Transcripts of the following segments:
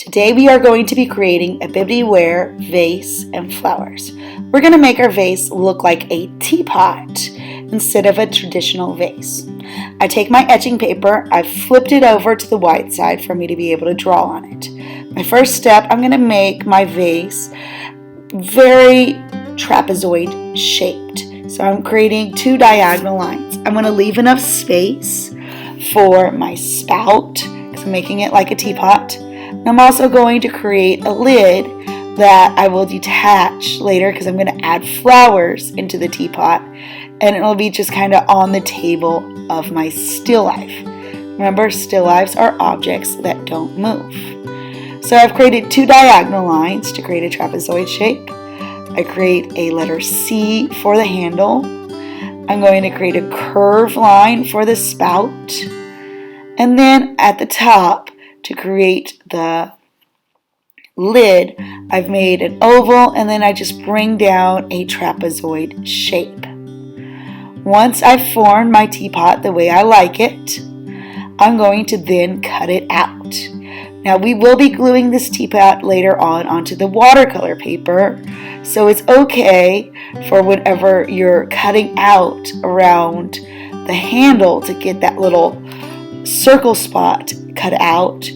Today we are going to be creating a Bidriware vase and flowers. We're going to make our vase look like a teapot instead of a traditional vase. I take my etching paper, I've flipped it over to the white side for me to be able to draw on it. My first step, I'm going to make my vase very trapezoid shaped. So I'm creating two diagonal lines. I'm going to leave enough space for my spout because I'm making it like a teapot. And I'm also going to create a lid that I will detach later because I'm going to add flowers into the teapot, and it'll be just kind of on the table of my still life. Remember, still lifes are objects that don't move. So I've created two diagonal lines to create a trapezoid shape. I create a letter C for the handle. I'm going to create a curved line for the spout. And then at the top, to create the lid, I've made an oval, and then I just bring down a trapezoid shape. Once I've formed my teapot the way I like it, I'm going to then cut it out. Now we will be gluing this teapot later on onto the watercolor paper, so it's okay for whenever you're cutting out around the handle to get that little circle spot cut out.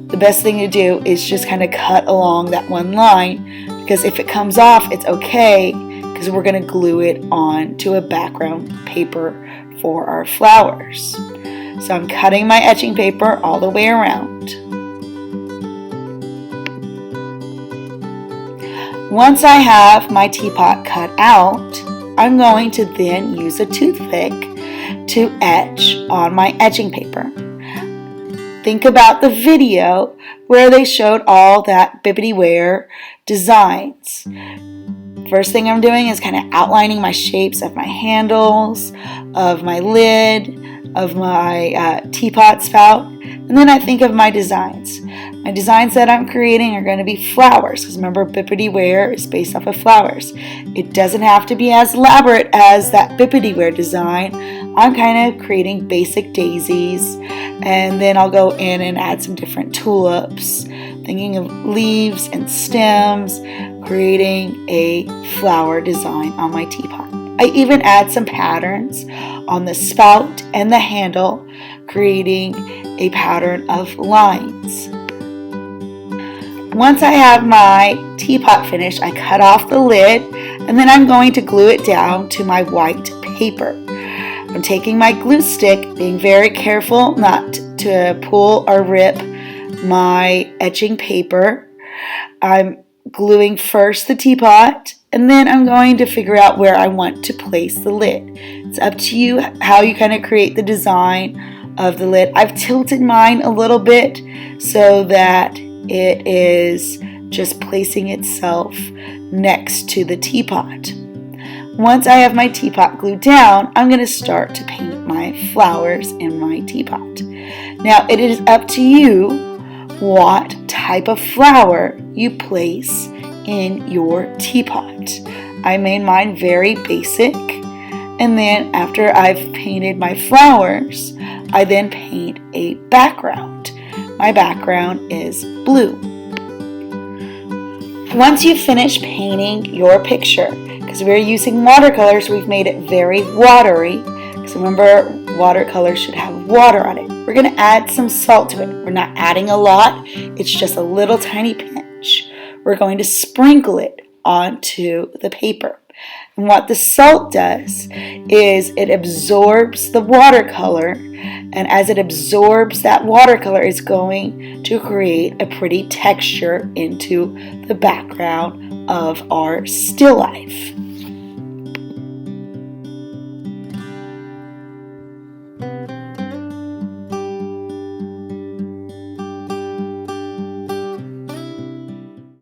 The best thing to do is just kind of cut along that one line, because if it comes off, it's okay, because we're going to glue it onto a background paper for our flowers. So I'm cutting my etching paper all the way around. Once I have my teapot cut out, I'm going to then use a toothpick to etch on my etching paper. Think about the video where they showed all that Bidriware designs. First thing I'm doing is kind of outlining my shapes of my handles, of my lid, of my teapot spout, and then I think of my designs. My designs that I'm creating are going to be flowers, because remember, Bidriware is based off of flowers. It doesn't have to be as elaborate as that Bidriware design. I'm kind of creating basic daisies, and then I'll go in and add some different tulips, thinking of leaves and stems, creating a flower design on my teapot. I even add some patterns on the spout and the handle, creating a pattern of lines. Once I have my teapot finished, I cut off the lid, and then I'm going to glue it down to my white paper. I'm taking my glue stick, being very careful not to pull or rip my etching paper. I'm gluing first the teapot, and then I'm going to figure out where I want to place the lid. It's up to you how you kind of create the design of the lid. I've tilted mine a little bit so that it is just placing itself next to the teapot. Once I have my teapot glued down, I'm going to start to paint my flowers in my teapot. Now it is up to you what type of flower you place in your teapot. I made mine very basic, and then after I've painted my flowers, I then paint a background. My background is blue. Once you finish painting your picture, because we're using watercolors, we've made it very watery, because remember, watercolor should have water on it. We're going to add some salt to it. We're not adding a lot, it's just a little tiny pinch. We're going to sprinkle it onto the paper. And what the salt does is it absorbs the watercolor, and as it absorbs that watercolor, it's going to create a pretty texture into the background of our still life.